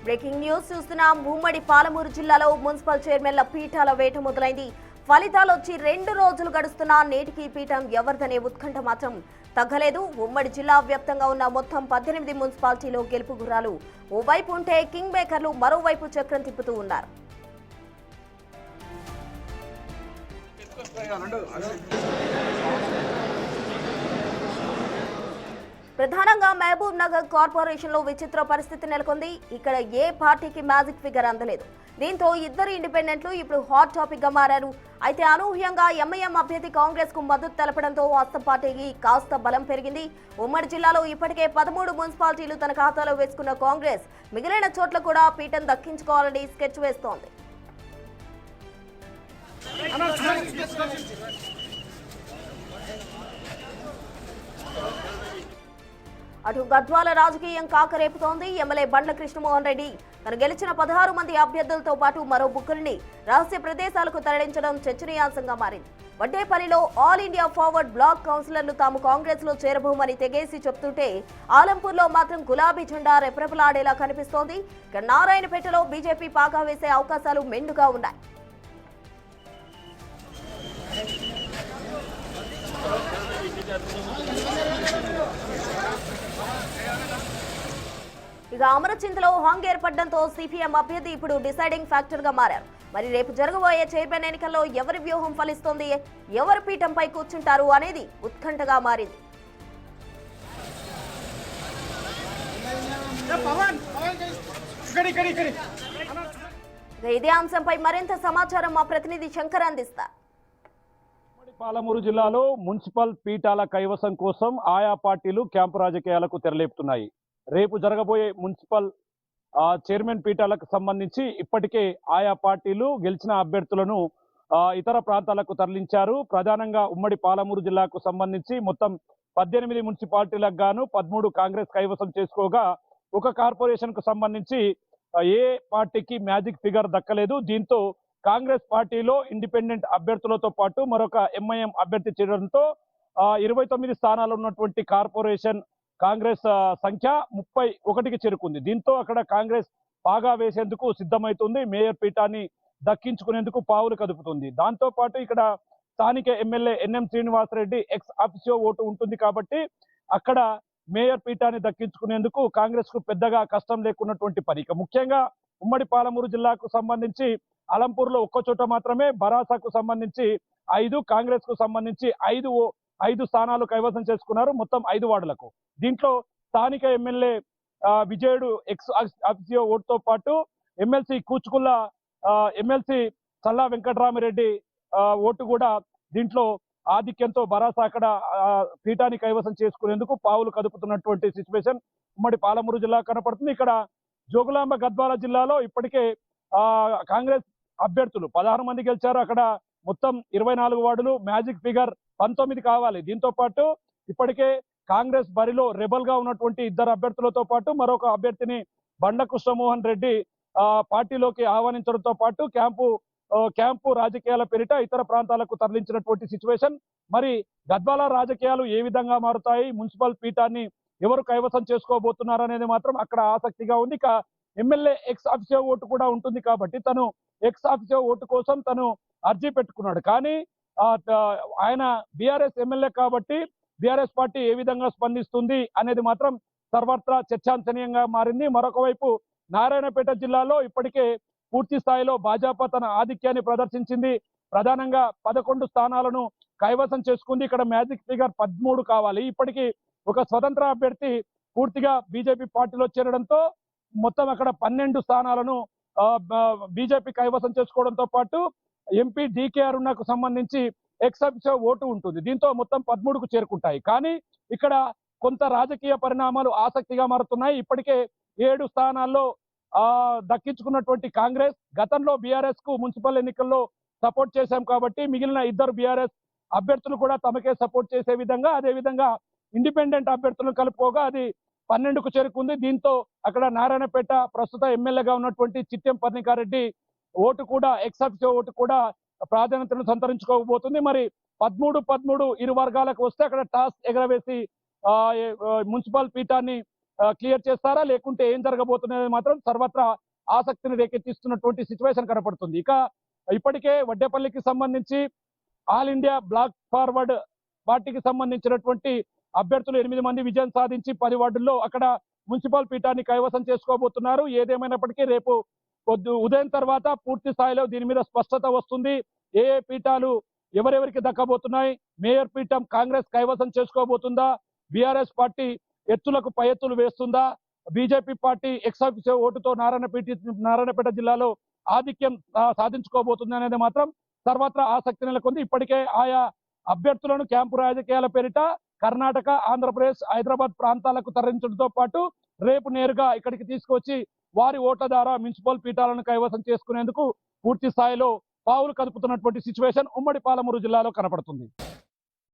Breaking news చూస్తున్నాం. ఉమ్మడి పాలమూరు జిల్లాలో మున్సిపల్ చైర్మన్ల పీఠాల వేట మొదలైంది. ఫలితాలు వచ్చి 2 రోజులు గడుస్తున్నా నేటికి పీఠం ఎవరిదనే ఉత్కంఠ మాత్రం తగ్గలేదు. ఉమ్మడి జిల్లా వ్యాప్తంగా ఉన్న మొత్తం 18 మున్సిపాలిటీలో గెలుపు గుర్రాలు ఓవైపు ఉంటే కింగ్ మేకర్లు మరోవైపు చక్రం తిప్పుతూ ఉన్నారు. ప్రధానంగా మహబూబ్ నగర్ కార్పొరేషన్ లో విచిత్ర పరిస్థితి నెలకొంది. ఇక్కడ ఏ పార్టీకి మ్యాజిక్ ఫిగర్ అందలేదు. దీంతో ఇద్దరు ఇండిపెండెంట్లు ఇప్పుడు హాట్ టాపిక్ గా మారారు. అయితే అనూహ్యంగా ఎంఐఎం అభ్యర్థి కాంగ్రెస్ కు మద్దతు తెలపడంతో హస్తం పార్టీకి కాస్త బలం పెరిగింది. ఉమ్మడి జిల్లాలో ఇప్పటికే 13 మున్సిపాలిటీలు తన ఖాతాలో వేసుకున్న కాంగ్రెస్ మిగిలిన చోట్ల కూడా పీఠం దక్కించుకోవాలని స్కెచ్ వేస్తోంది. అటు గద్వాల రాజకీయం కాకరేపుతోంది. ఎమ్మెల్యే బండ్ల కృష్ణమోహన్ రెడ్డి తను గెలిచిన 16 మంది అభ్యర్థులతో పాటు మరో ముగ్గురిని రహస్య ప్రదేశాలకు తరలించడం చర్చనీయాంశంగా మారింది. వడ్డేపల్లిలో ఆల్ ఇండియా ఫార్వర్డ్ బ్లాక్ కౌన్సిలర్లు తాము కాంగ్రెస్ లో చేరబోమని తెగేసి చెప్తుంటే ఆలంపూర్లో మాత్రం గులాబీ జెండా రెపరెపలాడేలా కనిపిస్తోంది. ఇక నారాయణపేటలో బీజేపీ పాగా వేసే అవకాశాలు మెండుగా ఉన్నాయి. ఇక అమరచింతలో హంగ్ ఏర్పడడంతో సిపిఎం అభ్యర్థి ఇప్పుడు డిసైడింగ్ ఫ్యాక్టర్ గా మారారు. మరి రేపు జరగబోయే చైర్మన్ ఎన్నికల్లో ఎవరి వ్యూహం ఫలిస్తోంది, ఎవరు పీఠంపై కూర్చుంటారు అనేది ఉత్కంఠగా మారింది. ఇదే అంశంపై మరింత సమాచారం మా ప్రతినిధి శంకర్ అందిస్తారు. పాలమూరు జిల్లాలో మున్సిపల్ పీఠాల కైవసం కోసం ఆయా పార్టీలు క్యాంపు రాజకీయాలకు తెరలేపుతున్నాయి. రేపు జరగబోయే మున్సిపల్ చైర్మన్ పీఠాలకు సంబంధించి ఇప్పటికే ఆయా పార్టీలు గెలిచిన అభ్యర్థులను ఇతర ప్రాంతాలకు తరలించారు. ప్రధానంగా ఉమ్మడి పాలమూరు జిల్లాకు సంబంధించి మొత్తం 18 మున్సిపాలిటీలకు గాను 13 కాంగ్రెస్ కైవసం చేసుకోగా ఒక కార్పొరేషన్ కు సంబంధించి ఏ పార్టీకి మ్యాజిక్ ఫిగర్ దక్కలేదు. దీంతో కాంగ్రెస్ పార్టీలో ఇండిపెండెంట్ అభ్యర్థులతో పాటు మరొక ఎంఐఎం అభ్యర్థి చేరడంతో 29 స్థానాలు ఉన్నటువంటి కార్పొరేషన్ కాంగ్రెస్ సంఖ్య 31కి చేరుకుంది. దీంతో అక్కడ కాంగ్రెస్ పాగా వేసేందుకు సిద్ధమవుతుంది. మేయర్ పీఠాన్ని దక్కించుకునేందుకు పావులు కదుపుతుంది. దాంతో పాటు ఇక్కడ స్థానిక MLA NM Srinivasa Reddy ex officio vote ఉంటుంది కాబట్టి అక్కడ మేయర్ పీఠాన్ని దక్కించుకునేందుకు కాంగ్రెస్ కు పెద్దగా కష్టం లేకున్నటువంటి పని. ముఖ్యంగా ఉమ్మడి పాలమూరు జిల్లాకు సంబంధించి అలంపూర్లో ఒక్క చోట మాత్రమే బరాసాకు సంబంధించి 5, కాంగ్రెస్ కు సంబంధించి 5 స్థానాలు కైవసం చేసుకున్నారు మొత్తం 5 వార్డులకు. దీంట్లో స్థానిక ఎమ్మెల్యే విజయుడు ఎక్స్ ఆఫీసియో ఓటుతో పాటు ఎమ్మెల్సీ కూచుకుల్ల ఎమ్మెల్సీ చల్లా వెంకటరామిరెడ్డి ఓటు కూడా దీంట్లో ఆధిక్యంతో బరాసా అక్కడ పీఠాన్ని కైవసం చేసుకునేందుకు పావులు కదుపుతున్నటువంటి సిచ్యువేషన్ ఉమ్మడి పాలమూరు జిల్లా కనపడుతుంది. ఇక్కడ జోగులాంబ గద్వాల జిల్లాలో ఇప్పటికే కాంగ్రెస్ అభ్యర్థులు 16 మంది గెలిచారు. అక్కడ మొత్తం 24 వార్డులు, మ్యాజిక్ ఫిగర్ 19 కావాలి. దీంతో పాటు ఇప్పటికే కాంగ్రెస్ బరిలో రెబల్ గా ఉన్నటువంటి 2 అభ్యర్థులతో పాటు మరొక అభ్యర్థిని బండ్ల కృష్ణమోహన్ రెడ్డి పార్టీలోకి ఆహ్వానించడంతో పాటు క్యాంపు రాజకీయాల పేరిట ఇతర ప్రాంతాలకు తరలించినటువంటి సిచ్యువేషన్. మరి గద్వాల రాజకీయాలు ఏ విధంగా మారుతాయి, మున్సిపల్ పీఠాన్ని ఎవరు కైవసం చేసుకోబోతున్నారు అనేది మాత్రం అక్కడ ఆసక్తిగా ఉంది. ఇక ఎమ్మెల్యే ఎక్స్ ఆఫీసియో ఓటు కూడా ఉంటుంది కాబట్టి తను ఎక్స్ ఆఫీసియో ఓటు కోసం తను అర్జీ పెట్టుకున్నాడు. కానీ ఆయన బీఆర్ఎస్ ఎమ్మెల్యే కాబట్టి బీఆర్ఎస్ పార్టీ ఏ విధంగా స్పందిస్తుంది అనేది మాత్రం సర్వత్రా చర్చాంశనీయంగా మారింది. మరొక వైపు నారాయణపేట జిల్లాలో ఇప్పటికే పూర్తి స్థాయిలో భాజపా తన ఆధిక్యాన్ని ప్రదర్శించింది. ప్రధానంగా 11 స్థానాలను కైవసం చేసుకుంది. ఇక్కడ మ్యాజిక్ ఫిగర్ 13 కావాలి. ఇప్పటికీ ఒక స్వతంత్ర అభ్యర్థి పూర్తిగా బీజేపీ పార్టీలో చేరడంతో మొత్తం అక్కడ 12 స్థానాలను బీజేపీ కైవసం చేసుకోవడంతో పాటు ఎంపీ డీకే అరుణకు సంబంధించి ఎక్స్ ఆఫీసియో ఓటు ఉంటుంది. దీంతో మొత్తం 13కు చేరుకుంటాయి. కానీ ఇక్కడ కొంత రాజకీయ పరిణామాలు ఆసక్తిగా మారుతున్నాయి. ఇప్పటికే 7 స్థానాల్లో దక్కించుకున్నటువంటి కాంగ్రెస్ గతంలో బీఆర్ఎస్ కు మున్సిపల్ ఎన్నికల్లో సపోర్ట్ చేశాం కాబట్టి మిగిలిన 2 బీఆర్ఎస్ అభ్యర్థులు కూడా తమకే సపోర్ట్ చేసే విధంగా అదేవిధంగా ఇండిపెండెంట్ అభ్యర్థులను కలుపుకోగా అది 12కు చేరుకుంది. దీంతో అక్కడ నారాయణపేట ప్రస్తుత ఎమ్మెల్యేగా ఉన్నటువంటి చిట్టెం పర్ణికారెడ్డి ఓటు కూడా ఎక్స్ ఆఫీసియో ఓటు కూడా ప్రాధాన్యతను సంతరించుకోబోతుంది. మరి 13 ఇరు వర్గాలకు వస్తే అక్కడ టాస్ ఎగరవేసి మున్సిపల్ పీఠాన్ని క్లియర్ చేస్తారా లేకుంటే ఏం జరగబోతున్నది మాత్రం సర్వత్రా ఆసక్తిని రేకెత్తిస్తున్నటువంటి సిచ్యువేషన్ కనపడుతుంది. ఇక ఇప్పటికే వడ్డేపల్లికి సంబంధించి ఆల్ ఇండియా బ్లాక్ ఫార్వర్డ్ పార్టీకి సంబంధించినటువంటి అభ్యర్థులు 8 మంది విజయం సాధించి 10 వార్డుల్లో అక్కడ మున్సిపల్ పీఠాన్ని కైవసం చేసుకోబోతున్నారు. ఏదేమైనప్పటికీ రేపు ఉదయం తర్వాత పూర్తి స్థాయిలో దీని మీద స్పష్టత వస్తుంది. ఏ ఏ పీఠాలు ఎవరెవరికి దక్కబోతున్నాయి, మేయర్ పీఠం కాంగ్రెస్ కైవసం చేసుకోబోతుందా, బీఆర్ఎస్ పార్టీ ఎత్తులకు పై ఎత్తులు వేస్తుందా, బీజేపీ పార్టీ ఎక్సాఫిషియో ఓటుతో నారాయణపేట జిల్లాలో ఆధిక్యం సాధించుకోబోతుంది అనేది మాత్రం సర్వత్రా ఆసక్తి నెలకొంది. ఇప్పటికే ఆయా అభ్యర్థులను క్యాంపు రాజకీయాల పేరిట కర్ణాటక, ఆంధ్రప్రదేశ్, హైదరాబాద్ ప్రాంతాలకు తరలించడంతో పాటు రేపు నేరుగా ఇక్కడికి తీసుకొచ్చి వారి ఓట్ల ద్వారా మున్సిపల్ పీఠాలను కైవసం చేసుకునేందుకు పూర్తి స్థాయిలో పావులు కదుపుతున్నటువంటి సిచ్యువేషన్ ఉమ్మడి పాలమూరు జిల్లాలో కనపడుతుంది.